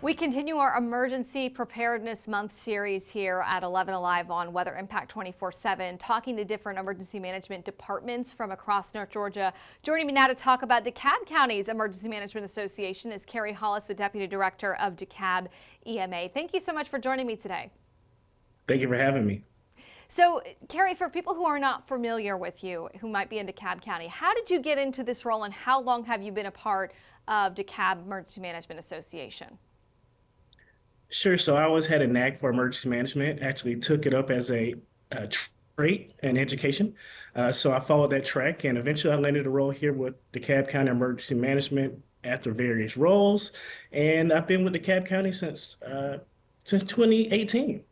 We continue our Emergency Preparedness Month series here at 11 Alive on Weather Impact 24/7, talking to different emergency management departments from across North Georgia. Joining me now to talk about DeKalb County's Emergency Management Association is Cary Hollis, the Deputy Director of DeKalb EMA. Thank you so much for joining me today. Thank you for having me. So, Cary, for people who are not familiar with you, who might be in DeKalb County, how did you get into this role and how long have you been a part of DeKalb Emergency Management Association? Sure. So I always had a knack for emergency management, actually took it up as a trait in education. So I followed that track and eventually I landed a role here with DeKalb County Emergency Management after various roles. And I've been with DeKalb County since 2018.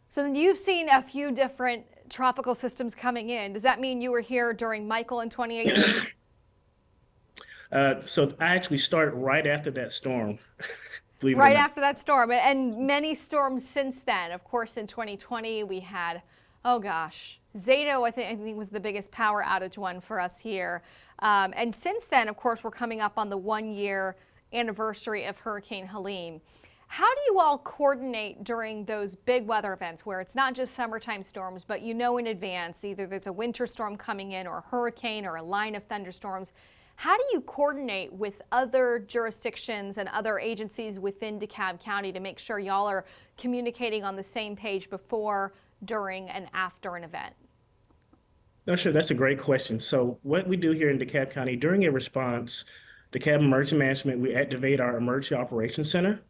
So then you've seen a few different tropical systems coming in. Does that mean you were here during Michael in 2018? So I actually started right after that storm. Believe it or Right not. after that storm, and many storms since then. Of course, in 2020, we had, oh gosh, Zato, I think was the biggest power outage one for us here. And since then, of course, we're coming up on the 1-year anniversary of Hurricane Helene. How do you all coordinate during those big weather events where it's not just summertime storms, but you know in advance, either there's a winter storm coming in or a hurricane or a line of thunderstorms? How do you coordinate with other jurisdictions and other agencies within DeKalb County to make sure y'all are communicating on the same page before, during, and after an event? No, sure. That's a great question. So what we do here in DeKalb County during a response, DeKalb Emergency Management, we activate our Emergency Operations Center.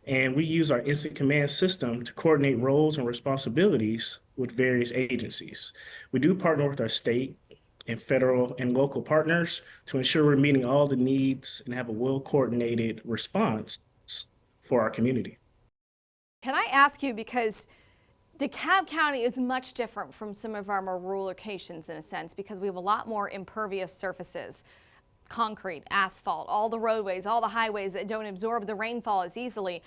And we use our instant command system to coordinate roles and responsibilities with various agencies. We do partner with our state and federal and local partners to ensure we're meeting all the needs and have a well-coordinated response for our community. Can I ask you, because DeKalb County is much different from some of our more rural locations in a sense, because we have a lot more impervious surfaces, concrete, asphalt, all the roadways, all the highways that don't absorb the rainfall as easily.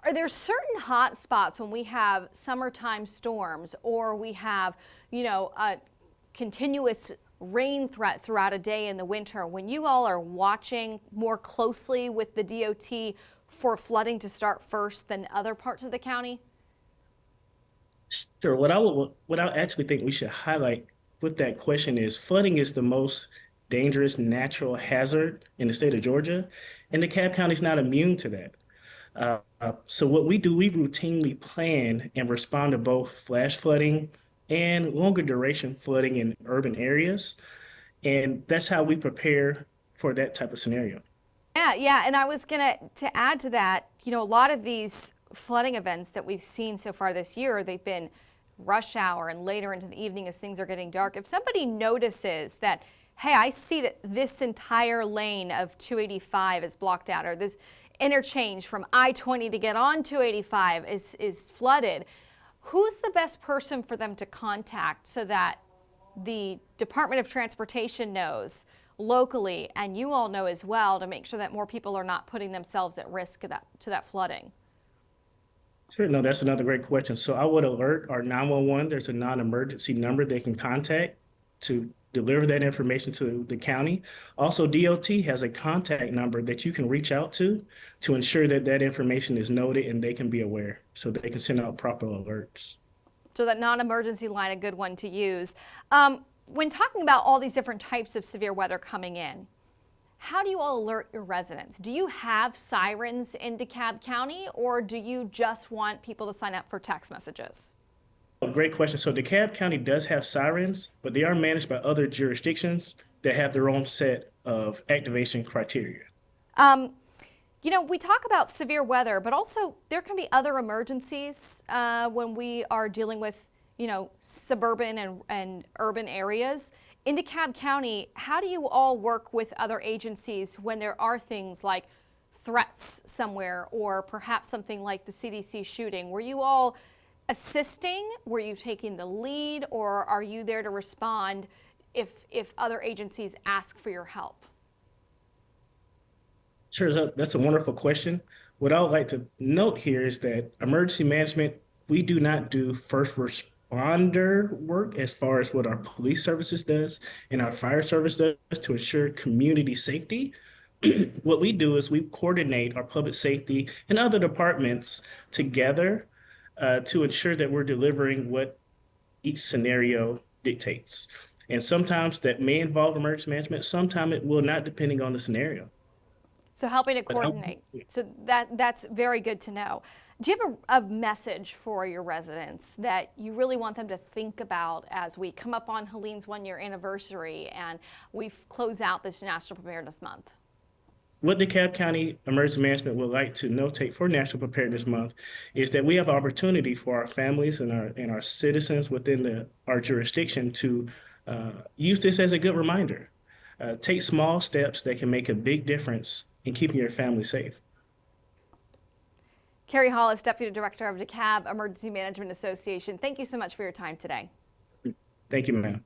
Are there certain hot spots when we have summertime storms or we have, a continuous rain threat throughout a day in the winter, when you all are watching more closely with the DOT for flooding to start first than other parts of the county? Sure. What I actually think we should highlight with that question is flooding is the most dangerous natural hazard in the state of Georgia, and DeKalb County is not immune to that. So what we do, we routinely plan and respond to both flash flooding and longer duration flooding in urban areas. And that's how we prepare for that type of scenario. Yeah, and I was to add to that, a lot of these flooding events that we've seen so far this year, they've been rush hour and later into the evening as things are getting dark. If somebody notices that, hey, I see that this entire lane of 285 is blocked out, or this interchange from I-20 to get on 285 is flooded, who's the best person for them to contact so that the Department of Transportation knows locally and you all know as well to make sure that more people are not putting themselves at risk to that flooding? Sure. No, that's another great question. So I would alert our 911. There's a non-emergency number they can contact to deliver that information to the county. Also, DOT has a contact number that you can reach out to ensure that that information is noted and they can be aware so they can send out proper alerts. So that non-emergency line, a good one to use. When talking about all these different types of severe weather coming in, how do you all alert your residents? Do you have sirens in DeKalb County, or do you just want people to sign up for text messages? Great question. So DeKalb County does have sirens, but they are managed by other jurisdictions that have their own set of activation criteria. We talk about severe weather, but also there can be other emergencies when we are dealing with, suburban and urban areas. In DeKalb County, how do you all work with other agencies when there are things like threats somewhere or perhaps something like the CDC shooting? Were you all assisting? Were you taking the lead, or are you there to respond if other agencies ask for your help? Sure, that's a wonderful question. What I would like to note here is that emergency management, we do not do first responder work as far as what our police services does and our fire service does to ensure community safety. what we do is we coordinate our public safety and other departments together to ensure that we're delivering what each scenario dictates. And sometimes that may involve emergency management, sometimes it will not, depending on the scenario. So helping to But coordinate. So that's very good to know. Do you have a message for your residents that you really want them to think about as we come up on Helene's 1-year anniversary and we close out this National Preparedness Month? what DeKalb County Emergency Management would like to notate for National Preparedness Month is that we have opportunity for our families and our citizens within our jurisdiction to use this as a good reminder. Take small steps that can make a big difference in keeping your family safe. Cary Hollis, Deputy Director of DeKalb Emergency Management Association, thank you so much for your time today. Thank you, ma'am.